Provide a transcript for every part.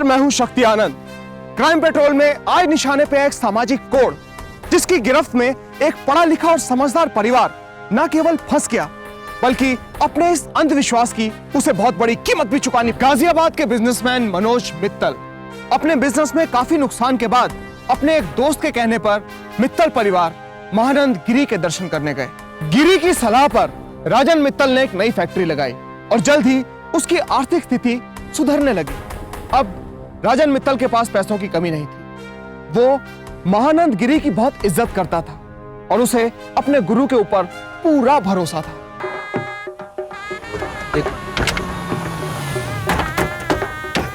नमस्कार, मैं हूं शक्ति आनंद। क्राइम पेट्रोल में आए निशाने पे एक सामाजिक कोड, जिसकी गिरफ्त में एक पढ़ा लिखा और समझदार परिवार न केवल फंस गया, बल्कि अपने इस अंधविश्वास की उसे बहुत बड़ी कीमत भी चुकानी। गाजियाबाद के बिजनेसमैन मनोज मित्तल अपने बिजनेस में काफी नुकसान के बाद अपने एक दोस्त के कहने पर मित्तल परिवार महानंद गिरी के दर्शन करने गए। गिरी की सलाह पर राजन मित्तल ने एक नई फैक्ट्री लगाई और जल्द ही उसकी आर्थिक स्थिति सुधरने लगी। अब राजन मित्तल के पास पैसों की कमी नहीं थी। वो महानंद गिरी की बहुत इज्जत करता था और उसे अपने गुरु के ऊपर पूरा भरोसा था।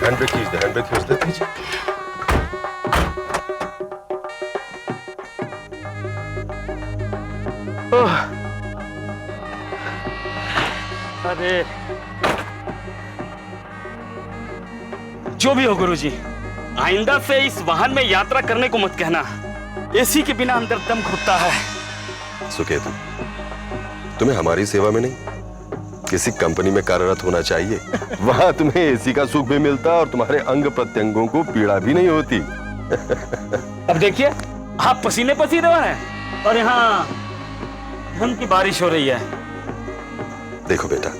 हैंडब्रेक खींच दे खींच। अरे जो भी हो गुरुजी, आइंदा से इस वाहन में यात्रा करने को मत कहना। एसी के बिना अंदर दम घुटता है। सुकेतु, तुम्हें हमारी सेवा में नहीं, किसी कंपनी में कार्यरत होना चाहिए। वहां तुम्हें एसी का सुख भी मिलता और तुम्हारे अंग प्रत्यंगों को पीड़ा भी नहीं होती। अब देखिए, आप पसीने पसीने हैं और यहाँ धन की बारिश हो रही है। देखो बेटा,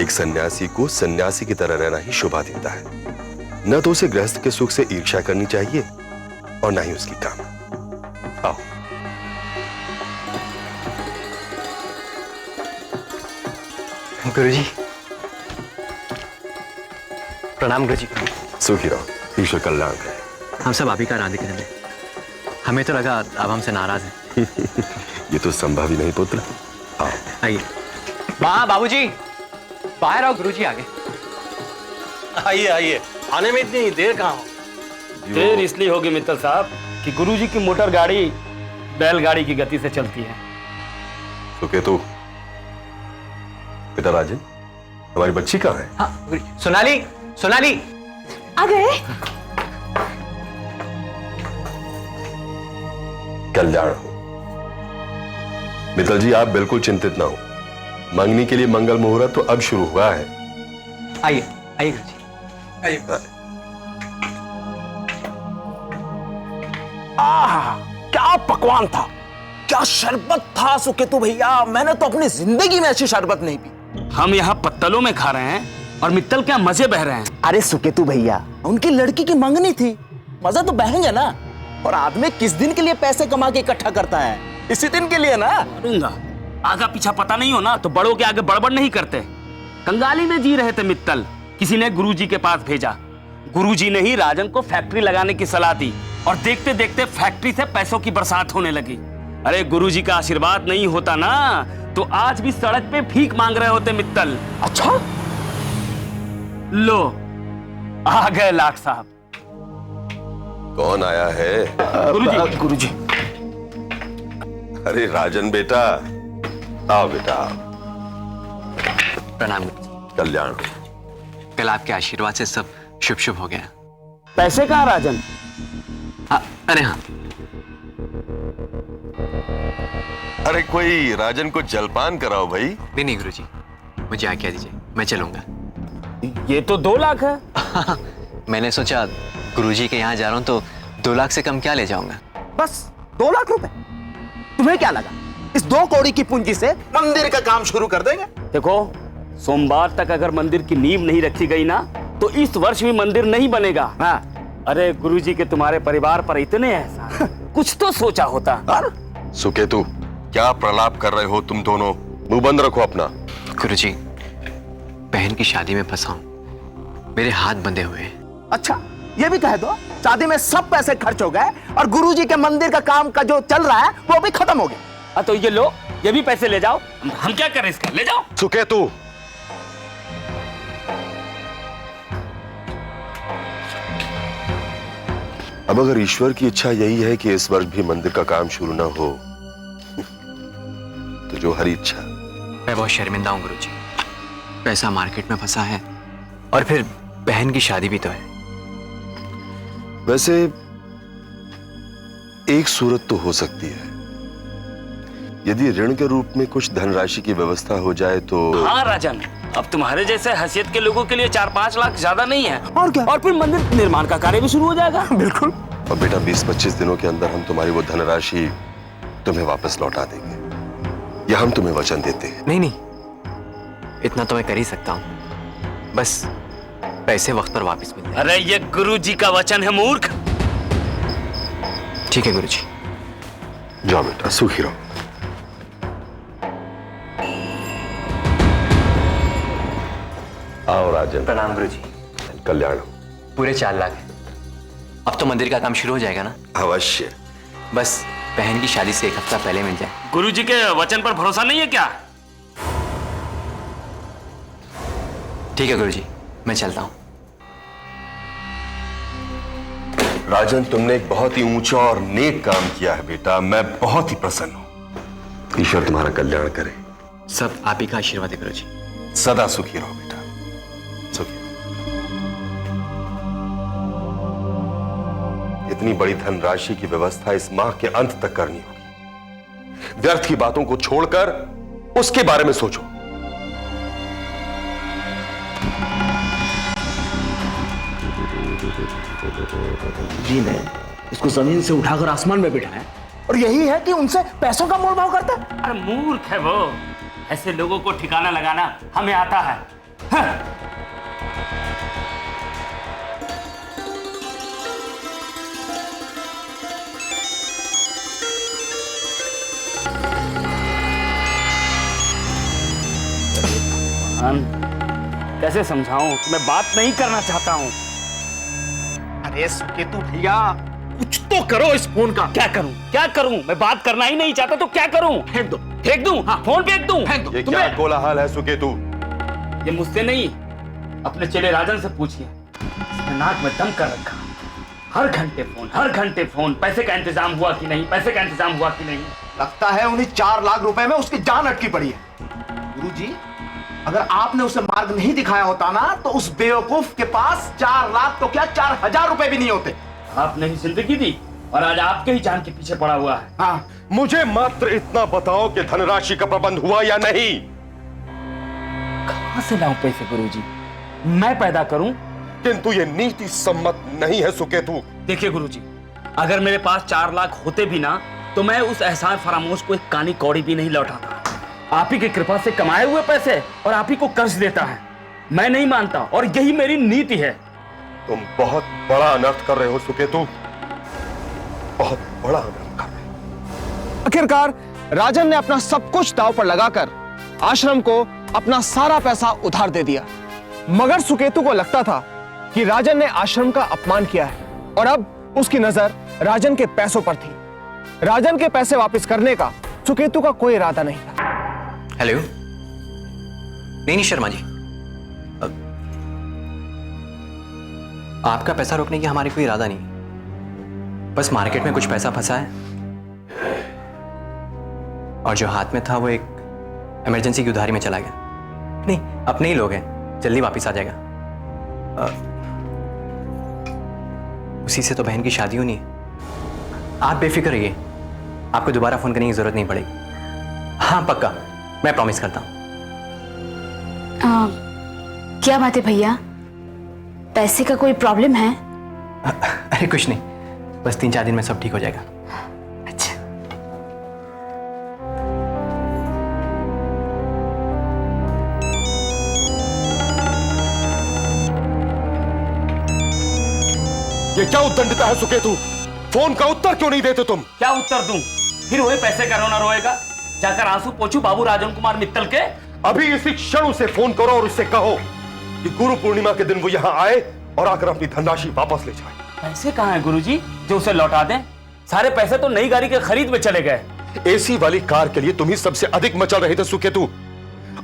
एक सन्यासी को सन्यासी की तरह रहना ही शोभा देता है। न तो उसे गृहस्थ के सुख से ईर्ष्या करनी चाहिए और न ही उसकी कामना। आओ। गुरुजी प्रणाम। गुरुजी सुखी रहो, ईश्वर कल्याण करे। हम सब आप ही का आराध्य करेंगे। हमें तो लगा अब हमसे नाराज हैं। ये तो संभव ही नहीं पुत्र। आओ आइए। माँ, बाबूजी बाहर आओ, गुरुजी आ गए। आइए आइए, आने में इतनी देर कहाँ हो? देर इसलिए होगी मित्तल साहब कि गुरुजी की मोटर गाड़ी बैलगाड़ी की गति से चलती है। सुकेतु, बेटा राजन, हमारी बच्ची कहाँ है? हाँ गुरुजी। सोनाली, सोनाली आ गए। कल्याण हो। मित्तल जी, आप बिल्कुल चिंतित ना हो। मंगनी के लिए मंगल मुहूर्त तो अब शुरू हुआ है। आइए आइए गुरुजी। क्या पकवान था, क्या शरबत था सुकेतु भैया। मैंने तो अपनी जिंदगी में ऐसी शरबत नहीं पी। हम यहाँ पत्तलों में खा रहे हैं और मित्तल क्या मजे बह रहे हैं। अरे सुकेतु भैया, उनकी लड़की की मंगनी थी, मजा तो बहेंगे ना। और आदमी किस दिन के लिए पैसे कमा के इकट्ठा करता है? इसी दिन के लिए ना। करूंगा, आगा पीछा पता नहीं हो ना तो बड़ों के आगे बड़बड़ नहीं करते। कंगाली में जी रहे थे मित्तल, किसी ने गुरुजी के पास भेजा। गुरुजी ने ही राजन को फैक्ट्री लगाने की सलाह दी और देखते देखते फैक्ट्री से पैसों की बरसात होने लगी। अरे गुरुजी का आशीर्वाद नहीं होता ना तो आज भी सड़क पे भीख मांग रहे होते मित्तल। अच्छा, लो आ गए लाख साहब। कौन आया है? गुरुजी। गुरुजी। अरे राजन बेटा, आओ बेटा। प्रणाम गुरुजी। कल्याण हो। कल आपके आशीर्वाद से सब शुभ शुभ हो गया। पैसे कहाँ राजन? हाँ, अरे हाँ, अरे कोई राजन को जलपान कराओ भाई। नहीं नहीं गुरुजी, मुझे आज्ञा दीजिए, मैं चलूंगा। ये तो 2 लाख है। मैंने सोचा गुरुजी के यहाँ जा रहा हूँ तो 2 लाख से कम क्या ले जाऊंगा। बस 2 लाख रुपए? तुम्हें क्या लगा इस 2 कौड़ी की पूंजी से मंदिर का काम शुरू कर देंगे? देखो, सोमवार तक अगर मंदिर की नींव नहीं रखी गई ना तो इस वर्ष भी मंदिर नहीं बनेगा। हाँ। अरे गुरुजी के तुम्हारे परिवार पर इतने एहसान, कुछ तो सोचा होता। सुकेतु, क्या प्रलाप कर रहे हो तुम दोनों? मुंह बंद रखो अपना। गुरुजी, बहन की शादी में फंसा हूं, मेरे हाथ बंधे हुए हैं। अच्छा, ये भी कह दो शादी में सब पैसे खर्च हो गए और गुरुजी के मंदिर का काम का जो चल रहा है वो भी खत्म हो गया। तो ये लो, ये भी पैसे ले जाओ। हम क्या करें इसका? ले जाओ। सुकेतु, अब अगर ईश्वर की इच्छा यही है कि इस वर्ष भी मंदिर का काम शुरू ना हो तो जो हरी इच्छा। मैं बहुत शर्मिंदा हूं गुरुजी, पैसा मार्केट में फंसा है और फिर बहन की शादी भी तो है। वैसे एक सूरत तो हो सकती है, यदि ऋण के रूप में कुछ धनराशि की व्यवस्था हो जाए तो। हाँ राजन, अब तुम्हारे जैसे हैसियत के लोगों के लिए 4-5 लाख ज्यादा नहीं है। और क्या? और फिर मंदिर निर्माण का कार्य भी शुरू हो जाएगा। बिल्कुल। और बेटा 20-25 दिनों के अंदर हम तुम्हारी वो धनराशि तुम्हें वापस लौटा देंगे, या हम तुम्हें वचन देते हैं। नहीं नहीं, इतना तो मैं कर ही सकता हूँ, बस पैसे वक्त पर वापस मिल जाए। अरे ये गुरुजी का वचन है मूर्ख। ठीक है गुरुजी। जाओ बेटा, सुखी रहो। आओ राजन। प्रणाम गुरुजी। कल्याण हो। पूरे 4 लाख है। अब तो मंदिर का काम शुरू हो जाएगा ना? अवश्य। बस बहन की शादी से 1 हफ्ता पहले मिल जाए। गुरुजी के वचन पर भरोसा नहीं है क्या? ठीक है गुरुजी, मैं चलता हूँ। राजन, तुमने एक बहुत ही ऊंचा और नेक काम किया है बेटा, मैं बहुत ही प्रसन्न हूं। ईश्वर तुम्हारा कल्याण करे। सब आप ही का आशीर्वाद है गुरुजी। सदा सुखी रहो बेटा, सुखी रहो। इतनी बड़ी धनराशि की व्यवस्था इस माह के अंत तक करनी होगी। व्यर्थ की बातों को छोड़कर उसके बारे में सोचो। जी ने इसको जमीन से उठाकर आसमान में बिठाया और यही है कि उनसे पैसों का मोल भाव करता है। अरे मूर्ख है वो, ऐसे लोगों को ठिकाना लगाना हमें आता है। हाँ। कैसे समझाऊं कि मैं बात नहीं करना चाहता हूं। अरे सुकेतु भैया, कुछ तो करो इस फोन का। क्या करूं, क्या करूं? मैं बात करना ही नहीं चाहता तो क्या करूं? फेंक दो। फेंक दूं? हाँ, फोन फेंक दूं? ये क्या कोलाहल है सुकेतु? ये मुझसे नहीं, अपने चेले राजन से पूछिए। इसने नाक में दम कर रखा। हर घंटे फोन, हर घंटे फोन। पैसे का इंतजाम हुआ कि नहीं, पैसे का इंतजाम हुआ कि नहीं। लगता है उन्हें 4 लाख रुपए में उसकी जान अटकी पड़ी है। गुरुजी, अगर आपने उसे मार्ग नहीं दिखाया होता ना, तो उस बेवकूफ के पास 4 लाख तो क्या 4000 रुपए भी नहीं होते। आपने ही जिंदगी दी और आज आपके ही जान के पीछे पड़ा हुआ है। हाँ, मुझे मात्र इतना बताओ कि धनराशि का प्रबंध हुआ या नहीं। कहां से लाऊं पैसे गुरुजी? मैं पैदा करूं? किंतु ये नीति सम्मत नहीं है सुकेतु। देखिए गुरुजी, अगर मेरे पास 4 लाख होते भी ना, तो मैं उस एहसान फरामोश को एक कानी कौड़ी भी नहीं लौटाता। आप ही की कृपा से कमाए हुए पैसे और आप ही को कर्ज देता है। मैं नहीं मानता और यही मेरी नीति है। तुम बहुत बड़ा अनर्थ कर रहे हो सुकेतु, बहुत बड़ा अनर्थ कर रहे हो। आखिरकार राजन ने अपना सब कुछ दांव पर लगाकर आश्रम को अपना सारा पैसा उधार दे दिया। मगर सुकेतु को लगता था कि राजन ने आश्रम का अपमान किया है और अब उसकी नजर राजन के पैसों पर थी। राजन के पैसे वापस करने का सुकेतु का कोई इरादा नहीं था। हेलो। नहीं शर्मा जी, आपका पैसा रोकने की हमारे कोई इरादा नहीं। बस मार्केट में कुछ पैसा फंसा है और जो हाथ में था वो एक इमरजेंसी की उधारी में चला गया। नहीं, अपने ही लोग हैं, जल्दी वापस आ जाएगा। उसी से तो बहन की शादी होनी है। आप बेफिक्र रहिए, आपको दोबारा फोन करने की जरूरत नहीं पड़ेगी। हाँ पक्का, मैं प्रॉमिस करता हूं। क्या बात है भैया, पैसे का कोई प्रॉब्लम है? अरे कुछ नहीं, बस 3-4 दिन में सब ठीक हो जाएगा। अच्छा। ये क्या उद्दंडता है सुकेतु? फोन का उत्तर क्यों नहीं देते तुम? क्या उत्तर दूं? फिर वही पैसे का रोना रोएगा। जाकर आंसू पोंछू बाबू राजन कुमार मित्तल के। अभी इसी क्षण उसे फोन करो और उससे कहो कि गुरु पूर्णिमा के दिन वो यहाँ आए और आकर अपनी धनराशि वापस ले जाए। पैसे कहाँ हैं गुरुजी जो उसे लौटा दें? सारे पैसे तो नई गाड़ी के खरीद में चले गए। एसी वाली कार के लिए तुम ही सबसे अधिक मचल रहे थे सुकेतु।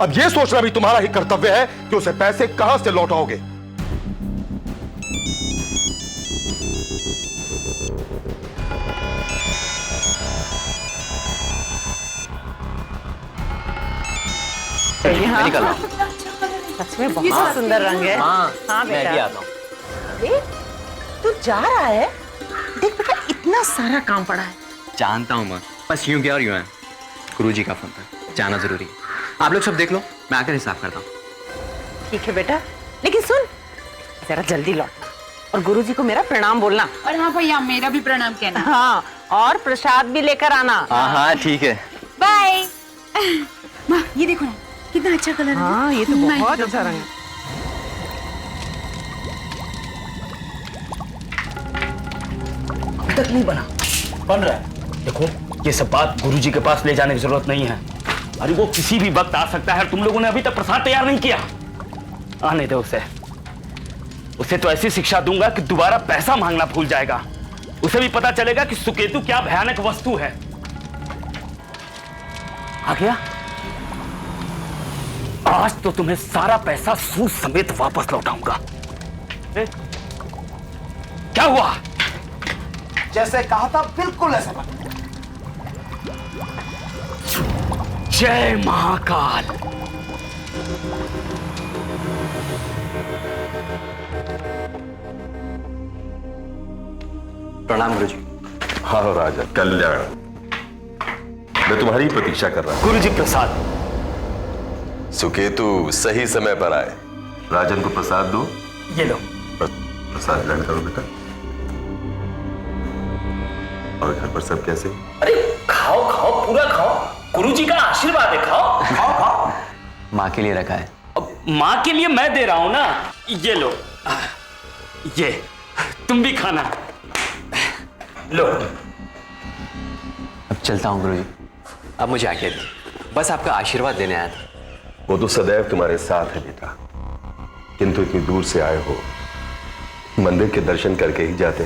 अब यह सोचना भी तुम्हारा ही कर्तव्य है कि उसे पैसे कहां से लौटाओगे। मैं निकल रहा हूं। सच में बहुत सुंदर रंग है। हाँ, हाँ मैं बेटा। भी आता हूँ। अरे, तू जा रहा है? देख बेटा, इतना सारा काम पड़ा है। जानता हूँ माँ, बस यूं क्या और यूं है। गुरुजी का फोन था, जाना जरूरी है। आप लोग सब देख लो, मैं आकर हिसाब करता हूँ। ठीक है बेटा, लेकिन सुन, जरा जल्दी लौटना और गुरुजी को मेरा प्रणाम बोलना। और हाँ भैया, मेरा भी प्रणाम कहना। हाँ, और प्रसाद भी लेकर आना। हाँ हाँ ठीक है। बाय। माँ, ये देखो ना, कितना अच्छा कलर है। हाँ, ये तो मैं बहुत ये अच्छा रंग है। अभी तक नहीं बन रहा है। देखो, ये सब बात गुरुजी के पास ले जाने की जरूरत नहीं है। अरे वो किसी भी वक्त आ सकता है। तुम लोगों ने अभी तक प्रसाद तैयार नहीं किया। आने दो उसे तो ऐसी शिक्षा दूंगा कि दोबारा पैसा मांगना भूल जाएगा। उसे भी पता चलेगा कि सुकेतु क्या भयानक वस्तु है। आ गया? आज तो तुम्हें सारा पैसा सूद समेत वापस लौटाऊंगा। क्या हुआ? जैसे कहा था बिल्कुल ऐसा बना। जय महाकाल। प्रणाम गुरुजी। हाँ राजा कल्याण, मैं तुम्हारी प्रतीक्षा कर रहा हूं। गुरुजी प्रसाद। सुकेतु सही समय पर आए। राजन को प्रसाद दो। ये लो। प्रसाद ग्रहण करो बेटा। और घर पर सब कैसे? अरे खाओ खाओ, पूरा खाओ। गुरुजी का आशीर्वाद है, खाओ खाओ खाओ। माँ के लिए रखा है। अब माँ के लिए मैं दे रहा हूं ना। ये लो, ये तुम भी खाना। लो। अब चलता हूँ गुरुजी, अब मुझे आज्ञा दीजिए। बस आपका आशीर्वाद देने आया था। वो तो सदैव तुम्हारे साथ है बेटा, किंतु इतनी दूर से आए हो, मंदिर के दर्शन करके ही जाते।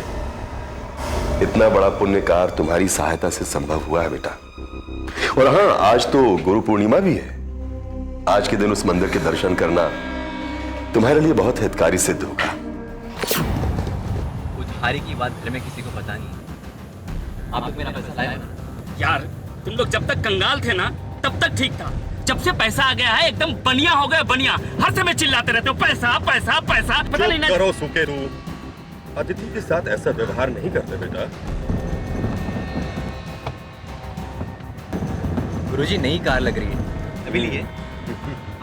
इतना बड़ा पुण्य कार्य तुम्हारी सहायता से संभव हुआ है बेटा। और हाँ, आज तो गुरु पूर्णिमा भी है। आज के दिन उस मंदिर के दर्शन करना तुम्हारे लिए बहुत हितकारी सिद्ध होगा। उधारी की बात घर में किसी को पता नहीं। आप लोग मेरा पैसा लाए? यार, तुम लोग जब तक कंगाल थे ना, तब तक ठीक था। जब से पैसा आ गया है, एकदम बनिया हो गया। बनिया हर समय चिल्लाते रहते हो, पैसा पैसा पैसा। पता नहीं ना। करो सुकेतु, अतिथि के साथ ऐसा व्यवहार नहीं करते बेटा। गुरुजी नई कार लग रही है, अभी लिए?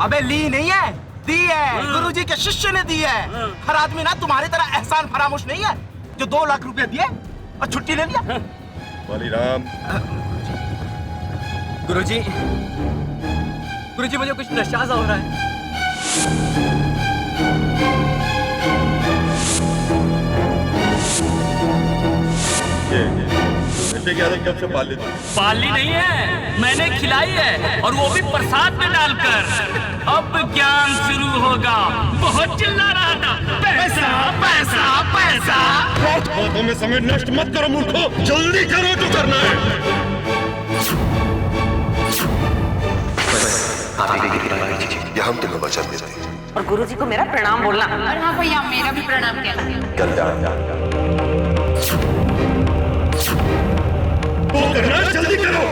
अबे ली नहीं है, दी है। गुरुजी के शिष्य ने दी है। हर आदमी ना तुम्हारी तरह एहसान फरामोश नहीं है जो 2 लाख रुपए दिए और छुट्टी ले लिया। बलिराम, गुरुजी, गुरुजी मुझे कुछ नशा सा हो रहा है। नशे की आदत कब से पाल ली? पाली नहीं है, मैंने खिलाई है, और वो भी प्रसाद में डालकर। अब ज्ञान शुरू होगा। बहुत चिल्ला रहा था, पैसा पैसा पैसा। बातों में समय नष्ट मत करो मूर्खों, जल्दी करो जो करना है। यह हम तुम्हें वचन दे रहे हैं। और गुरुजी को मेरा प्रणाम बोलना। और हाँ भैया, मेरा भी प्रणाम कहना। कल्याण करना, जल्दी करो।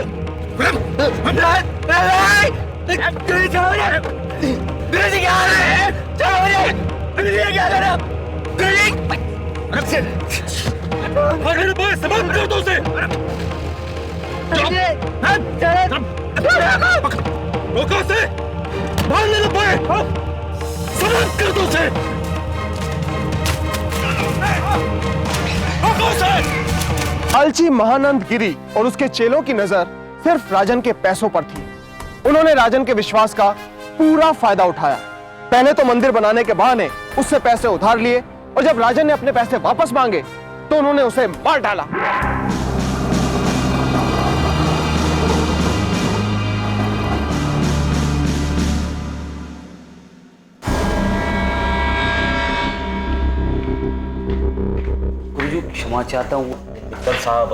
समाप्त कर दो उसे। रोको उसे, मारने न पाए। समाप्त कर दो उसे। रोको उसे। अलची महानंद गिरी और उसके चेलों की नजर सिर्फ राजन के पैसों पर थी। उन्होंने राजन के विश्वास का पूरा फायदा उठाया। पहले तो मंदिर बनाने के बहाने उससे पैसे उधार लिए, और जब राजन ने अपने पैसे वापस मांगे तो उन्होंने उसे मार डाला। गुरुजी क्षमा चाहता हूँ साहब।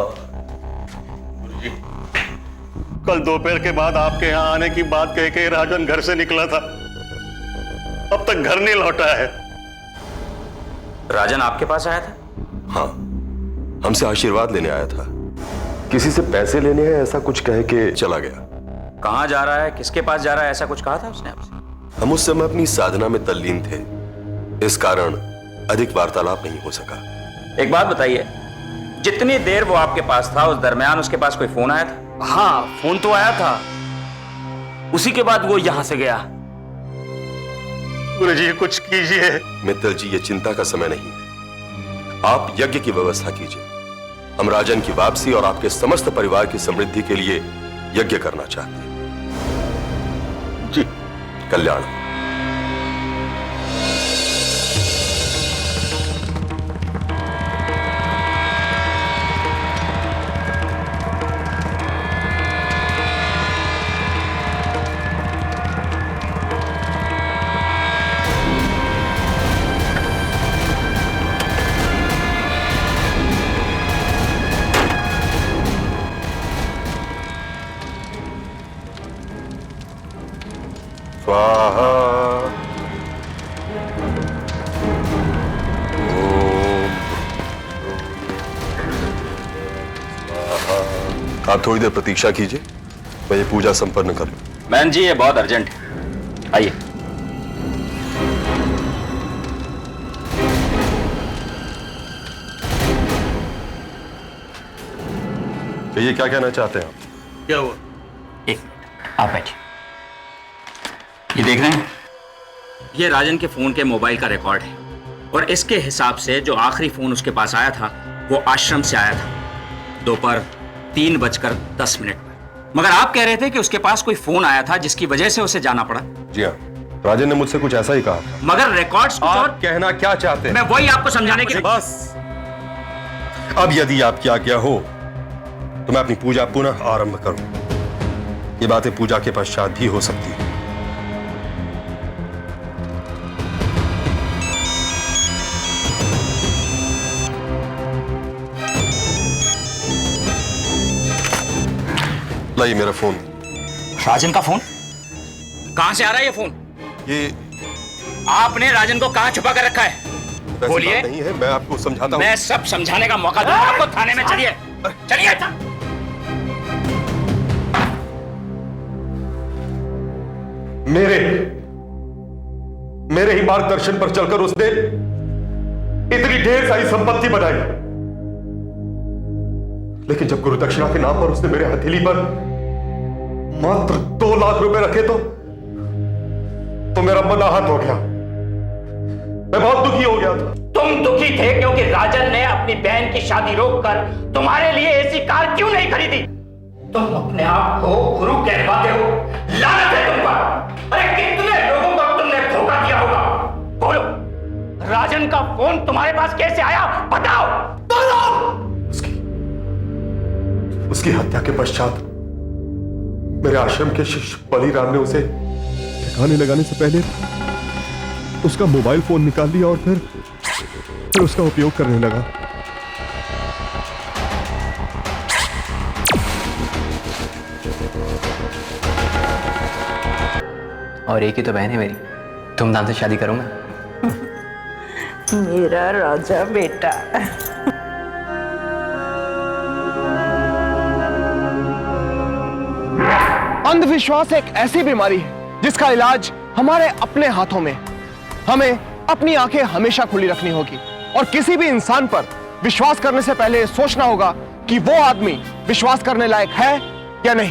कल दोपहर के बाद आपके यहाँ आने की बात कह के राजन घर से निकला था, अब तक घर नहीं लौटा है। राजन आपके पास आया था? हाँ, हमसे आशीर्वाद लेने आया था। किसी से पैसे लेने हैं ऐसा कुछ कह के चला गया। कहाँ जा रहा है, किसके पास जा रहा है, ऐसा कुछ कहा था उसने आपसे? हम उस समय अपनी साधना में तल्लीन थे, इस कारण अधिक वार्तालाप नहीं हो सका। एक बात बताइए, जितनी देर वो आपके पास था, उस दरमियान उसके पास कोई फोन आया था? हाँ, फोन तो आया था। उसी के बाद वो यहां से गया। गुरुजी कुछ कीजिए। मित्तल जी, ये चिंता का समय नहीं है। आप यज्ञ की व्यवस्था कीजिए। हम राजन की वापसी और आपके समस्त परिवार की समृद्धि के लिए यज्ञ करना चाहते हैं। जी। कल्याण। स्वाहा। ओम। स्वाहा। आप थोड़ी देर प्रतीक्षा कीजिए, मैं ये पूजा संपन्न कर लूं। बहन जी ये बहुत अर्जेंट है, आइए। ये क्या कहना चाहते हैं आप? क्या हुआ? एक मिनट, आप बैठिए। ये देख रहे हैं, ये राजन के फोन के मोबाइल का रिकॉर्ड है और इसके हिसाब से जो आखिरी फोन उसके पास आया था वो आश्रम से आया था दोपहर 3:10 पर। मगर आप कह रहे थे कि उसके पास कोई फोन आया था जिसकी वजह से उसे जाना पड़ा। जी हाँ, राजन ने मुझसे कुछ ऐसा ही कहा था। मगर रिकॉर्ड्स कुछ आप और। कहना क्या चाहते हैं? मैं वही आपको समझाने के लिए। बस अब यदि आपकी आज्ञा हो तो मैं अपनी पूजा पुनः आरंभ करूं। ये बातें पूजा के पश्चात भी हो सकती है। लाइए मेरा फोन। राजन का फोन? कहां से आ रहा है ये फोन? ये आपने राजन को कहां छुपा कर रखा है? वैसी बोलिए। बात नहीं है, मैं आपको समझाता हूं। मैं सब समझाने का मौका दूंगा आपको। थाने में चलिए, चलिए। मेरे ही मार्गदर्शन पर चलकर उसने इतनी ढेर सारी संपत्ति बनाई, लेकिन जब गुरु दक्षिणा के नाम पर उसने मेरे हथेली पर मात्र 2 लाख रुपए रखे तो मेरा मन आहत हो गया। मैं बहुत दुखी हो गया था। तुम दुखी थे क्योंकि राजन ने अपनी बहन की शादी रोककर तुम्हारे लिए ऐसी कार क्यों नहीं खरीदी? तुम अपने आप को गुरु कहलाते हो। लानत है तुम पर। अरे कितने लोगों को तुमने धोखा दिया होगा। बोलो, राजन का फोन तुम्हारे पास कैसे आया? बताओ। उसकी हत्या के पश्चात मेरे आश्रम के शिष्य बलिराम ने उसे ठिकाने लगाने से पहले उसका मोबाइल फोन निकाल लिया और फिर उसका उपयोग करने लगा। और एक ही तो बहन है मेरी, धूमधाम से शादी करूंगा। मेरा राजा बेटा। अंधविश्वास एक ऐसी बीमारी है जिसका इलाज हमारे अपने हाथों में। हमें अपनी आंखें हमेशा खुली रखनी होगी और किसी भी इंसान पर विश्वास करने से पहले सोचना होगा कि वो आदमी विश्वास करने लायक है या नहीं।